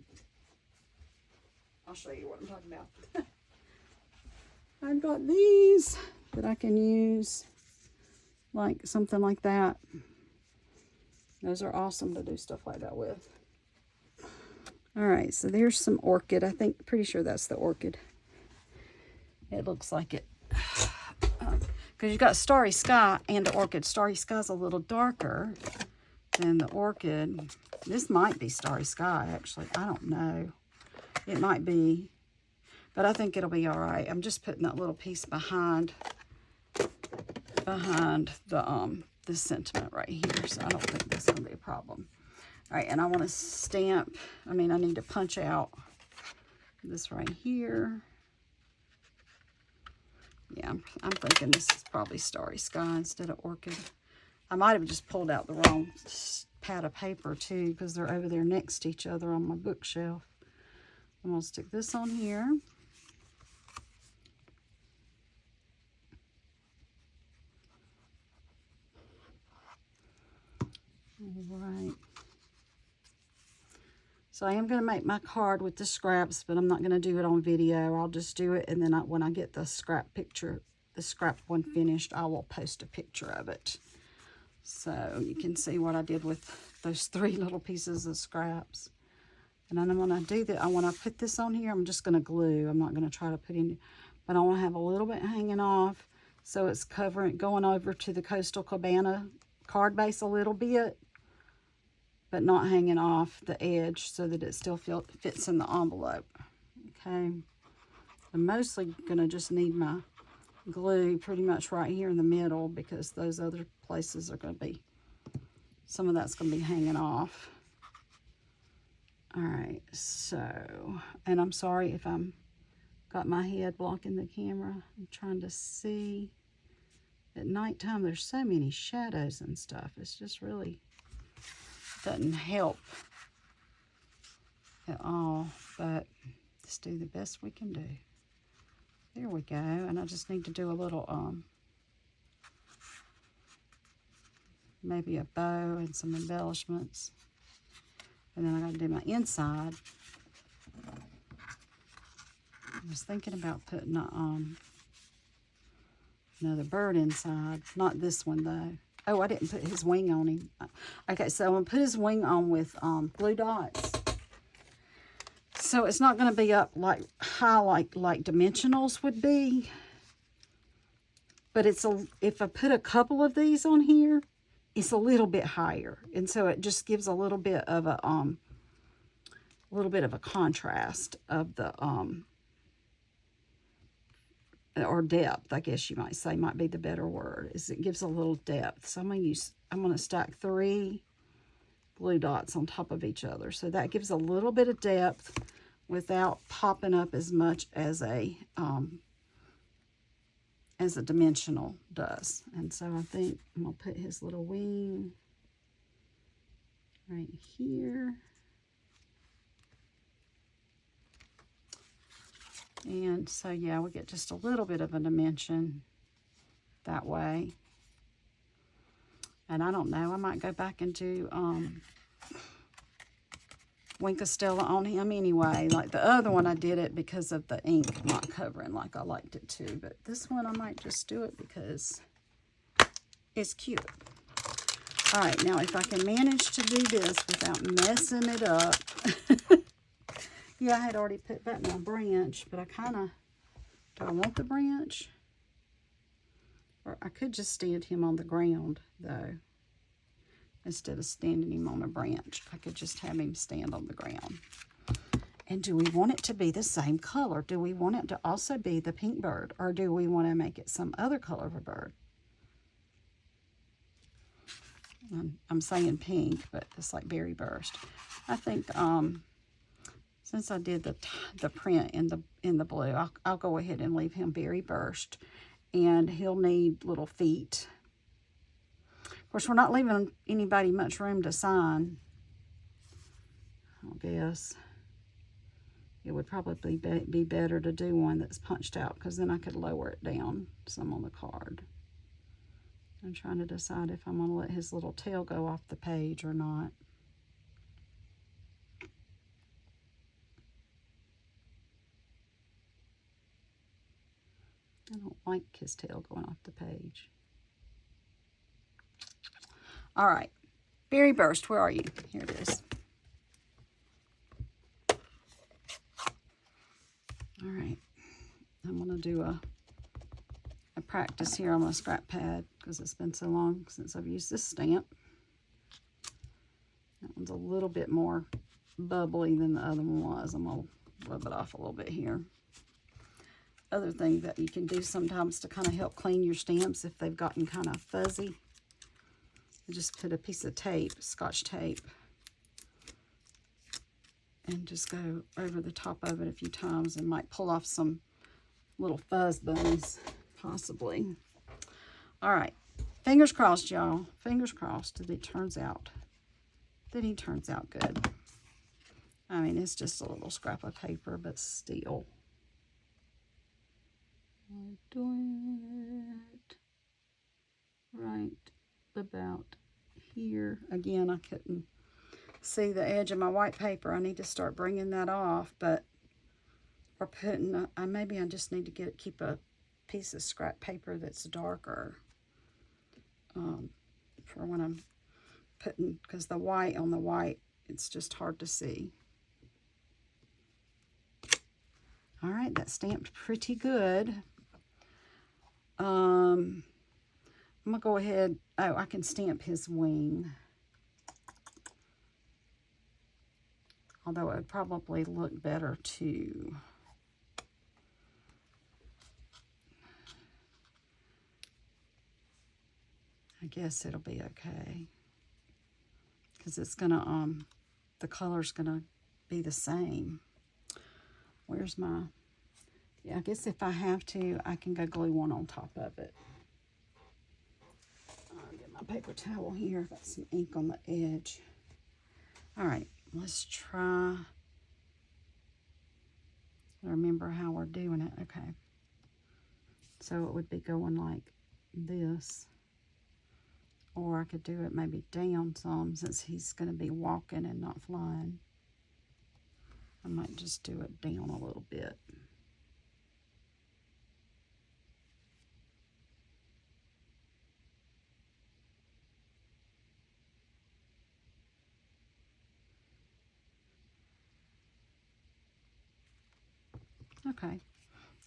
I'll show you what I'm talking about. I've got these that I can use, like something like that. Those are awesome to do stuff like that with. All right, so there's some orchid. I think, pretty sure that's the orchid. It looks like it. Because you got Starry Sky and the orchid. Starry Sky's a little darker than the orchid. This might be Starry Sky, actually. I don't know. It might be. But I think it'll be all right. I'm just putting that little piece behind the this sentiment right here. So I don't think that's going to be a problem. All right, and I want to stamp. I need to punch out this right here. Yeah, I'm thinking this is probably Starry Sky instead of orchid. I might have just pulled out the wrong pad of paper too, because they're over there next to each other on my bookshelf. I'm going to stick this on here. All right. So I am going to make my card with the scraps, but I'm not going to do it on video. I'll just do it, and then when I get the scrap one finished, I will post a picture of it. So you can see what I did with those 3 little pieces of scraps. And then when I do that, when I put this on here, I'm just going to glue. I'm not going to try to put any, but I want to have a little bit hanging off, so it's going over to the Coastal Cabana card base a little bit, but not hanging off the edge, so that it still fits in the envelope. Okay. I'm mostly going to just need my glue pretty much right here in the middle, because those other places are going to be, some of that's going to be hanging off. All right, so, and I'm sorry if I'm got my head blocking the camera. I'm trying to see. At nighttime, there's so many shadows and stuff. It's just really doesn't help at all, but just do the best we can do. There we go. And I just need to do a little maybe a bow and some embellishments, and then I got to do my inside. I was thinking about putting another bird inside, not this one though. Oh, I didn't put his wing on him. Okay, so I'm going to put his wing on with blue dots. So it's not going to be up like high like dimensionals would be. But if I put a couple of these on here, it's a little bit higher. And so it just gives a little bit of a contrast of the or depth, I guess you might say, might be the better word, is it gives a little depth. So I'm going to stack 3 blue dots on top of each other. So that gives a little bit of depth without popping up as much as a dimensional does. And so I think I'm going to put his little wing right here. And so, yeah, we get just a little bit of a dimension that way. And I don't know, I might go back and do Wink of Stella on him anyway. Like the other one, I did it because of the ink not covering like I liked it to. But this one, I might just do it because it's cute. All right, now if I can manage to do this without messing it up. Yeah, I had already put back my branch, but I kind of, do I want the branch? Or I could just stand him on the ground, though. Instead of standing him on a branch, I could just have him stand on the ground. And do we want it to be the same color? Do we want it to also be the pink bird? Or do we want to make it some other color of a bird? I'm saying pink, but it's like berry burst. I think since I did the print in the blue, I'll go ahead and leave him berry burst, and he'll need little feet. Of course, we're not leaving anybody much room to sign. I guess it would probably be better to do one that's punched out, because then I could lower it down some on the card. I'm trying to decide if I'm going to let his little tail go off the page or not. I don't like his tail going off the page. All right. Berry Burst, where are you? Here it is. All right. I'm going to do a practice here on my scrap pad because it's been so long since I've used this stamp. That one's a little bit more bubbly than the other one was. I'm going to rub it off a little bit here. Other thing that you can do sometimes to kind of help clean your stamps if they've gotten kind of fuzzy, you just put a piece of tape, Scotch tape, and just go over the top of it a few times and might pull off some little fuzz bunnies, possibly. All right, fingers crossed, y'all. Fingers crossed that he turns out good. I mean, it's just a little scrap of paper, but still. I'm doing it right about here. Again, I couldn't see the edge of my white paper. I need to start bringing that off, but or putting, maybe I just need to keep a piece of scrap paper that's darker for when I'm putting, because the white on the white, it's just hard to see. All right, that stamped pretty good. I'm gonna go ahead, I can stamp his wing. Although it would probably look better too. I guess it'll be okay. Because it's gonna, the color's gonna be the same. Where's my, yeah, I guess if I have to, I can go glue one on top of it. I'll get my paper towel here. I've got some ink on the edge. All right, let's try. Remember how we're doing it. Okay. So it would be going like this. Or I could do it maybe down some since he's going to be walking and not flying. I might just do it down a little bit. Okay.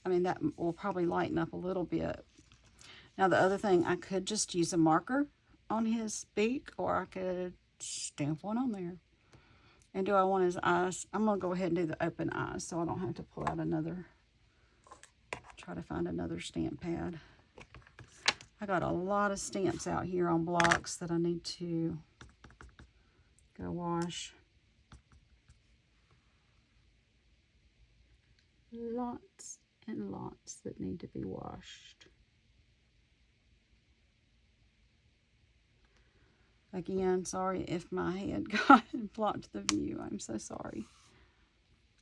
I mean, that will probably lighten up a little bit. Now, the other thing, I could just use a marker on his beak, or I could stamp one on there. And do I want his eyes? I'm going to go ahead and do the open eyes so I don't have to pull out another, try to find another stamp pad. I got a lot of stamps out here on blocks that I need to go wash. Lots and lots that need to be washed. Again, sorry if my head got blocked the view. I'm so sorry.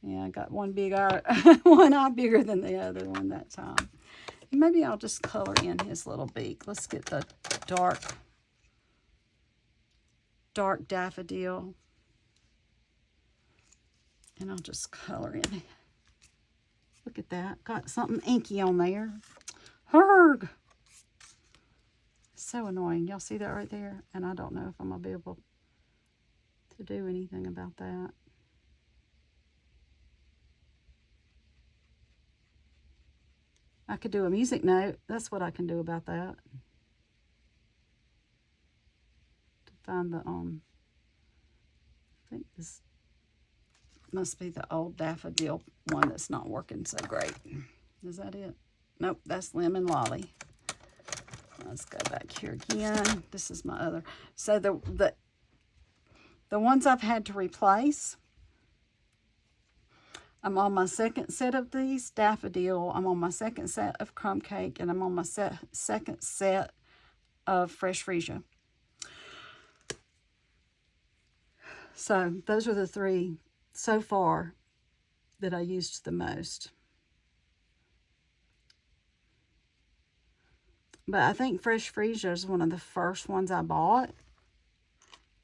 Yeah, I got one big eye, one eye bigger than the other one that time. Maybe I'll just color in his little beak. Let's get the dark dark daffodil. And I'll just color in. Look at that. Got something inky on there. Herg! So annoying. Y'all see that right there? And I don't know if I'm going to be able to do anything about that. I could do a music note. That's what I can do about that. To find the, I think this must be the old daffodil one that's not working so great. Is that it? Nope, that's Lemon Lolly. Let's go back here again. This is my other. So the ones I've had to replace, I'm on my second set of these daffodil. I'm on my second set of crumb cake, and I'm on my second set of fresh freesia. So those are the three so far that I used the most. But I think fresh freesia is one of the first ones I bought.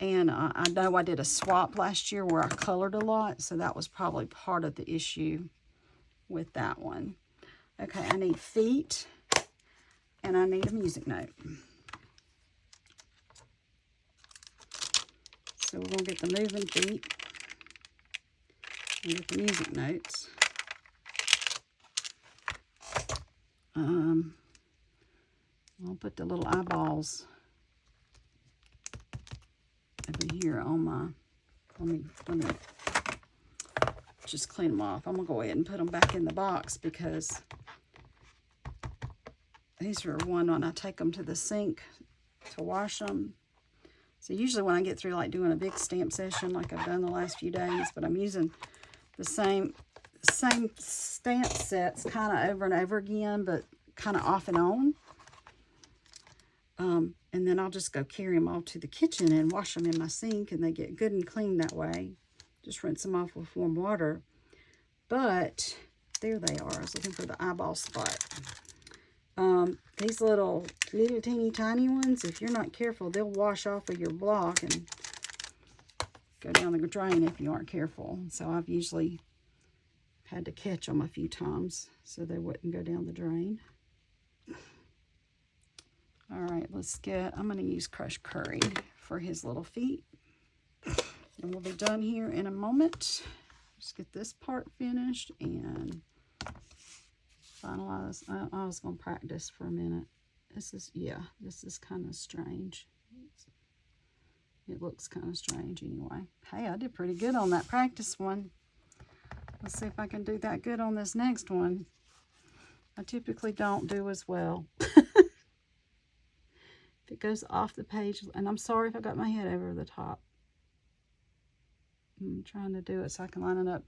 And I know I did a swap last year where I colored a lot, so that was probably part of the issue with that one. Okay, I need feet, and I need a music note. So we're going to get the moving feet and get the music notes. I'll put the little eyeballs over here on my, let me just clean them off. I'm going to go ahead and put them back in the box because these are one when I take them to the sink to wash them. So usually when I get through like doing a big stamp session like I've done the last few days, but I'm using the same stamp sets kind of over and over again, but kind of off and on. And then I'll just go carry them all to the kitchen and wash them in my sink, and they get good and clean that way. Just rinse them off with warm water. But there they are. I was looking for the eyeball spot. These little teeny tiny ones, if you're not careful, they'll wash off of your block and go down the drain if you aren't careful. So I've usually had to catch them a few times so they wouldn't go down the drain. All right, I'm going to use crushed curry for his little feet. And we'll be done here in a moment. Just get this part finished and finalize. I was going to practice for a minute. This is kind of strange. It looks kind of strange anyway. Hey, I did pretty good on that practice one. Let's see if I can do that good on this next one. I typically don't do as well. If it goes off the page, and I'm sorry if I got my head over the top. I'm trying to do it so I can line it up.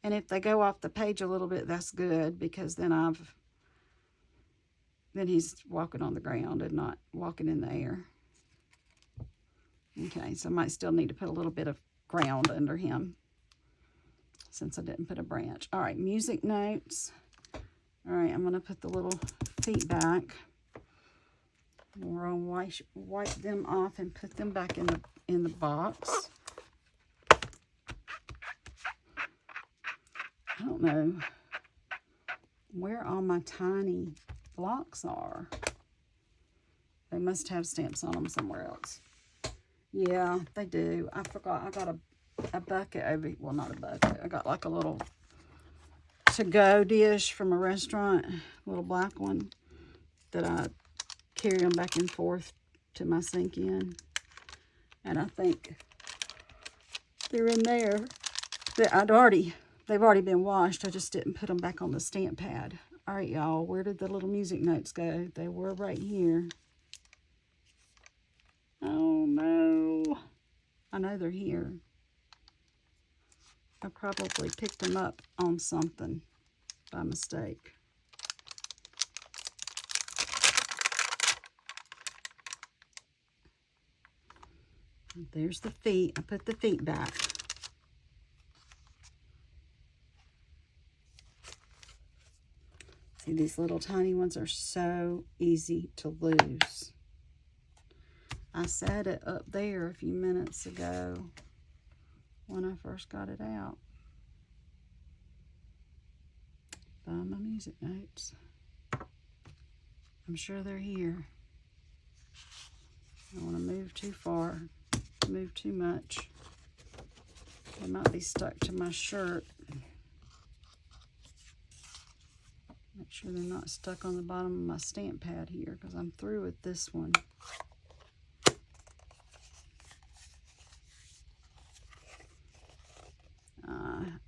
And if they go off the page a little bit, that's good, because then he's walking on the ground and not walking in the air. Okay, so I might still need to put a little bit of ground under him since I didn't put a branch. All right, music notes. All right, I'm going to put the little feet back. We're going to wipe them off and put them back in the box. I don't know where all my tiny blocks are. They must have stamps on them somewhere else. Yeah, they do. I forgot. I got a bucket over, well, not a bucket. I got like a little to-go dish from a restaurant, a little black one that I carry them back and forth to my sink in. And I think they're in there. They've already been washed. I just didn't put them back on the stamp pad. All right, y'all, where did the little music notes go? They were right here. Oh, no. I know they're here. I probably picked them up on something by mistake. There's the feet. I put the feet back. See, these little tiny ones are so easy to lose. I set it up there a few minutes ago when I first got it out. Find my music notes. I'm sure they're here. I don't want to move too far, move too much. They might be stuck to my shirt. Make sure they're not stuck on the bottom of my stamp pad here, because I'm through with this one.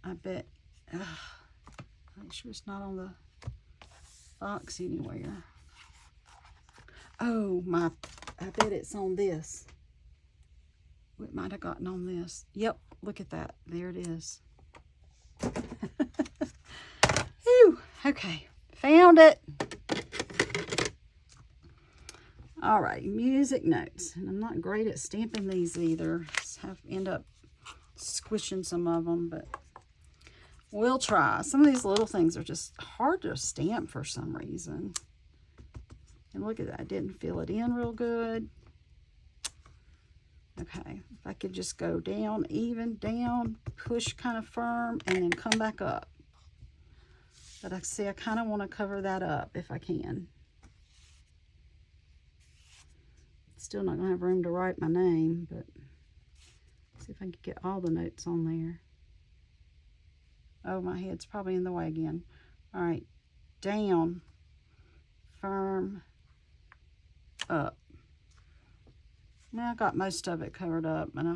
I bet, make sure it's not on the box anywhere. Oh, I bet it's on this. It might have gotten on this. Yep, look at that. There it is. Whew, okay, found it. All right, music notes. And I'm not great at stamping these either. End up squishing some of them, but we'll try. Some of these little things are just hard to stamp for some reason. And look at that, I didn't fill it in real good. Okay, if I could just go down, even down, push kind of firm, and then come back up. But I see I kind of want to cover that up if I can. Still not going to have room to write my name, but see if I can get all the notes on there. Oh, my head's probably in the way again. All right, down, firm, up. Now I got most of it covered up, and I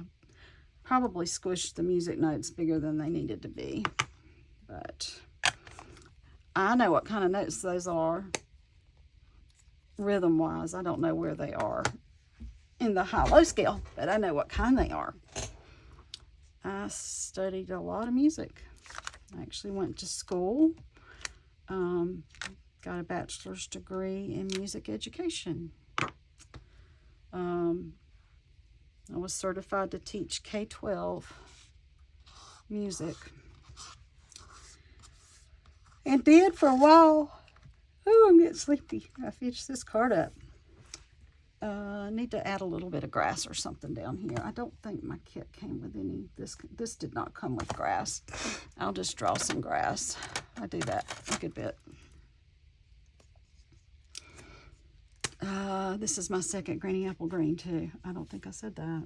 probably squished the music notes bigger than they needed to be. But I know what kind of notes those are, rhythm-wise. I don't know where they are in the high-low scale, but I know what kind they are. I studied a lot of music. I actually went to school, got a bachelor's degree in music education. I was certified to teach K-12 music. And did for a while. Oh, I'm getting sleepy. I finished this card up. I need to add a little bit of grass or something down here. I don't think my kit came with any. This did not come with grass. I'll just draw some grass. I do that a good bit. This is my second Granny Apple Green too. I don't think I said that.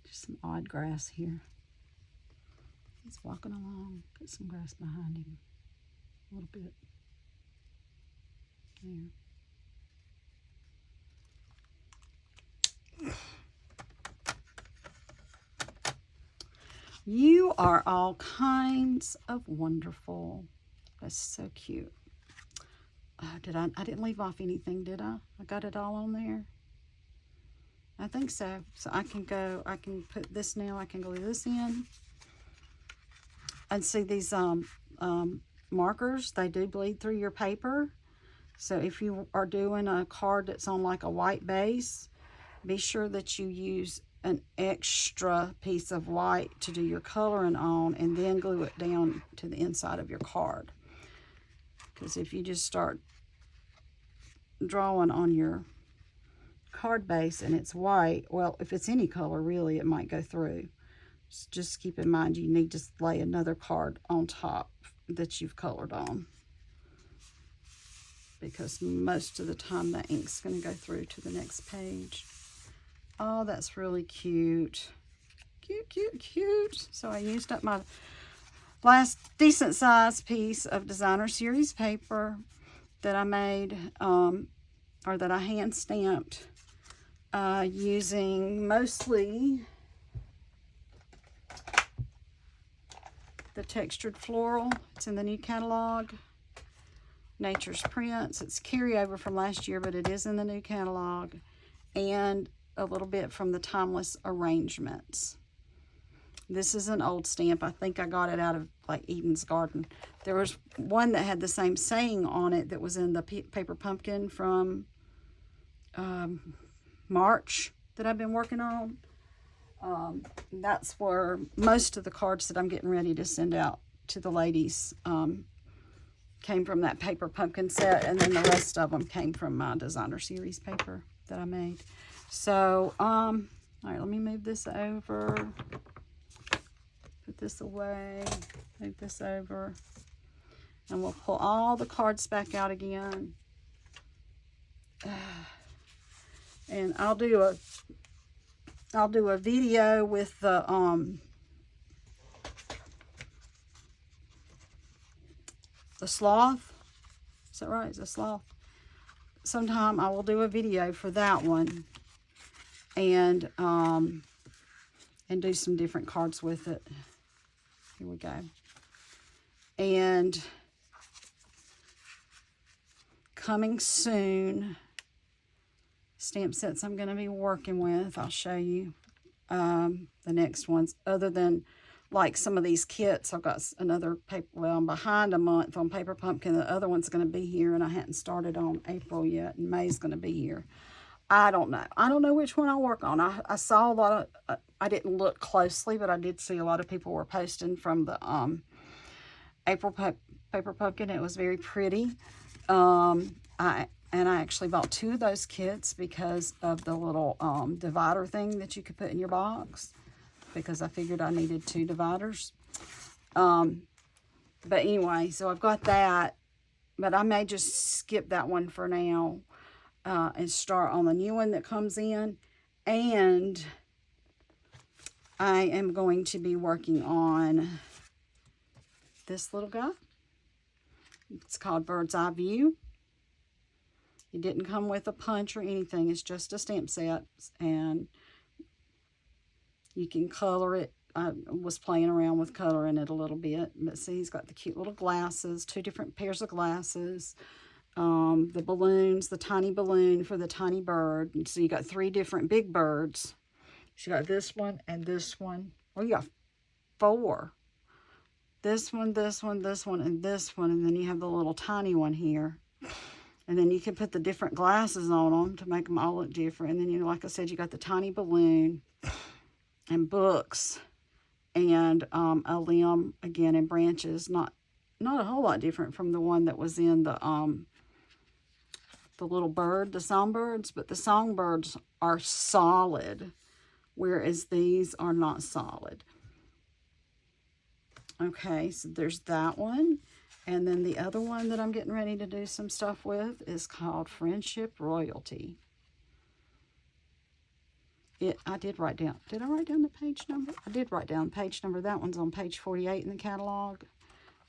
Just some odd grass here. He's walking along. Put some grass behind him. A little bit. There. You are all kinds of wonderful. That's so cute. I didn't leave off anything, did I? I got it all on there. I think so. So I can put this now. I can glue this in. And see these markers, they do bleed through your paper. So if you are doing a card that's on like a white base, be sure that you use an extra piece of white to do your coloring on, and then glue it down to the inside of your card. Because if you just start drawing on your card base and it's white, well, if it's any color really, it might go through. So just keep in mind you need to lay another card on top that you've colored on, because most of the time the ink's going to go through to the next page. Oh, that's really cute. Cute, cute, cute. So I used up my last decent size piece of designer series paper that I made, or that I hand stamped, using mostly the textured floral. It's in the new catalog, Nature's Prints. It's carryover from last year, but it is in the new catalog, and a little bit from the Timeless Arrangements. This is an old stamp. I think I got it out of like Eden's Garden. There was one that had the same saying on it that was in the paper pumpkin from March that I've been working on. That's where most of the cards that I'm getting ready to send out to the ladies came from that paper pumpkin set, and then the rest of them came from my designer series paper that I made. So, all right, let me move this over. Put this away, move this over, and we'll pull all the cards back out again. And I'll do a video with the sloth. Is that right? Is it sloth? Sometime I will do a video for that one, and do some different cards with it. Here we go. And coming soon, stamp sets I'm going to be working with. I'll show you the next ones. Other than like some of these kits, I've got another paper. Well, I'm behind a month on Paper Pumpkin. The other one's going to be here, and I hadn't started on April yet, and May's going to be here. I don't know. I don't know which one I'll work on. I saw a lot of, I didn't look closely, but I did see a lot of people were posting from the April Paper Pumpkin. It was very pretty. I actually bought 2 of those kits because of the little divider thing that you could put in your box, because I figured I needed 2 dividers. But anyway, so I've got that, but I may just skip that one for now. And start on the new one that comes in. And I am going to be working on this little guy. It's called Bird's Eye View. It didn't come with a punch or anything. It's just a stamp set, and you can color it. I was playing around with coloring it a little bit, but see, he's got the cute little glasses, 2 different pairs of glasses. The balloons, the tiny balloon for the tiny bird. And so you got 3 different big birds. So you got this one and this one. Oh, you got 4. This one, this one, this one, and this one. And then you have the little tiny one here. And then you can put the different glasses on them to make them all look different. And then, you know, like I said, you got the tiny balloon and books and a limb, again, and branches. Not a whole lot different from the one that was in the little bird, the songbirds, but the songbirds are solid, whereas these are not solid. Okay, so there's that one. And then the other one that I'm getting ready to do some stuff with is called Friendship Royalty. I did write down, did I write down the page number? I did write down the page number. That one's on page 48 in the catalog.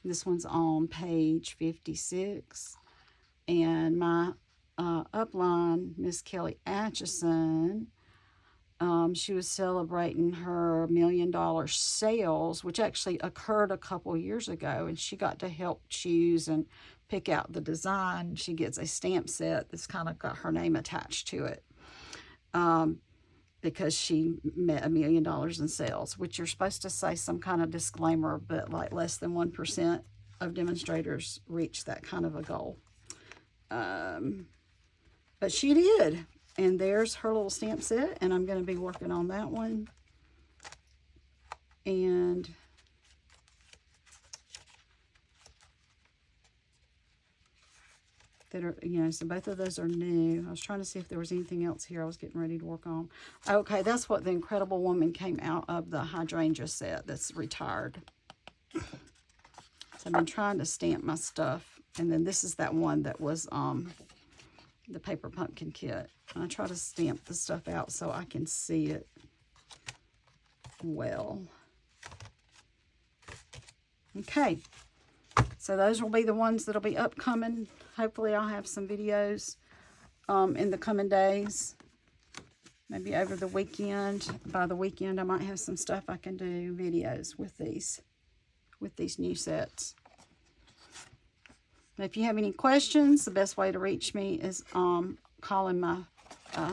This one's on page 56. And my upline, Miss Kelly Atchison, she was celebrating her $1 million sales, which actually occurred a couple years ago, and she got to help choose and pick out the design. She gets a stamp set that's kind of got her name attached to it, because she met $1 million in sales, which you're supposed to say some kind of disclaimer, but like less than 1% of demonstrators reach that kind of a goal. But she did, and there's her little stamp set, and I'm going to be working on that one. And that are, you know, so both of those are new. I was trying to see if there was anything else here I was getting ready to work on. Okay, that's what the Incredible Woman came out of, the hydrangea set that's retired. So I've been trying to stamp my stuff, and then this is that one that was the Paper Pumpkin kit. And I try to stamp the stuff out so I can see it well. Okay, so those will be the ones that'll be upcoming. Hopefully I'll have some videos in the coming days. Maybe over the weekend. By the weekend I might have some stuff I can do videos with these new sets. If you have any questions, the best way to reach me is calling my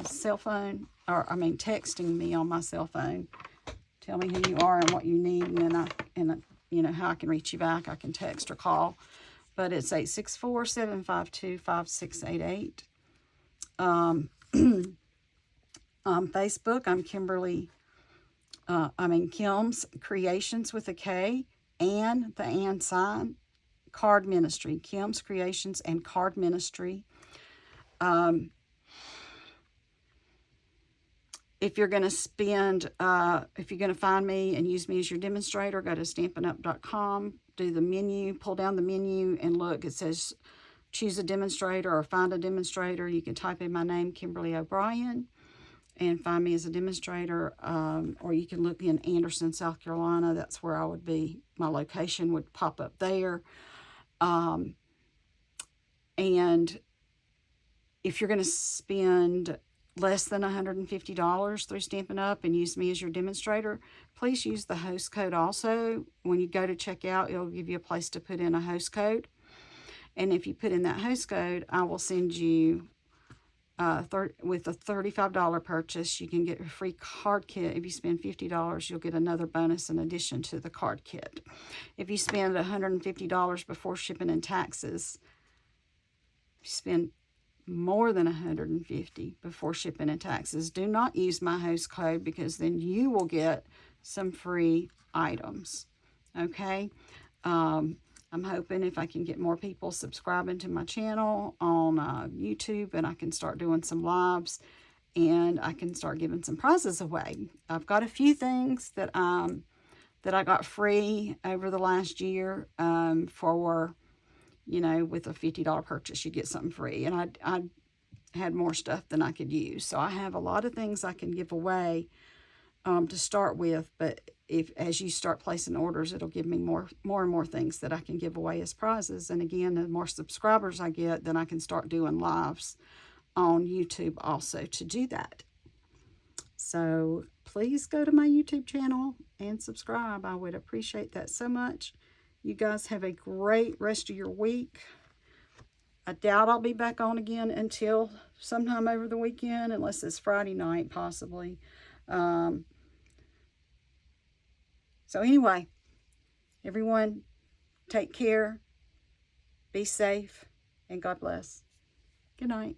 cell phone, or I mean texting me on my cell phone, tell me who you are and what you need, and then you know how I can reach you back. I can text or call, but it's 864-752-5688. On Facebook, I'm Kim's Creations with a K and the and sign, Card Ministry, Kim's Creations and Card Ministry. If you're going to if you're going to find me and use me as your demonstrator, go to stampinup.com, do the menu, pull down the menu, and look, it says choose a demonstrator or find a demonstrator. You can type in my name, Kimberly O'Brien, and find me as a demonstrator, or you can look in Anderson, South Carolina. That's where I would be. My location would pop up there. And if you're going to spend less than $150 through Stampin' Up and use me as your demonstrator, please use the host code also. When you go to checkout, it'll give you a place to put in a host code. And if you put in that host code, I will send you, with a $35 purchase, you can get a free card kit. If you spend $50, you'll get another bonus in addition to the card kit. If you spend $150 before shipping and taxes, if you spend more than $150 before shipping and taxes, do not use my host code, because then you will get some free items. Okay, I'm hoping if I can get more people subscribing to my channel on YouTube, and I can start doing some lives, and I can start giving some prizes away. I've got a few things that I got free over the last year, for, you know, with a $50 purchase, you get something free. And I had more stuff than I could use. So I have a lot of things I can give away to start with. But as you start placing orders, it'll give me more and more things that I can give away as prizes. And again, the more subscribers I get, then I can start doing lives on YouTube also to do that. So please go to my YouTube channel and subscribe. I would appreciate that so much. You guys have a great rest of your week. I doubt I'll be back on again until sometime over the weekend, unless it's Friday night, possibly. So anyway, everyone, take care, be safe, and God bless. Good night.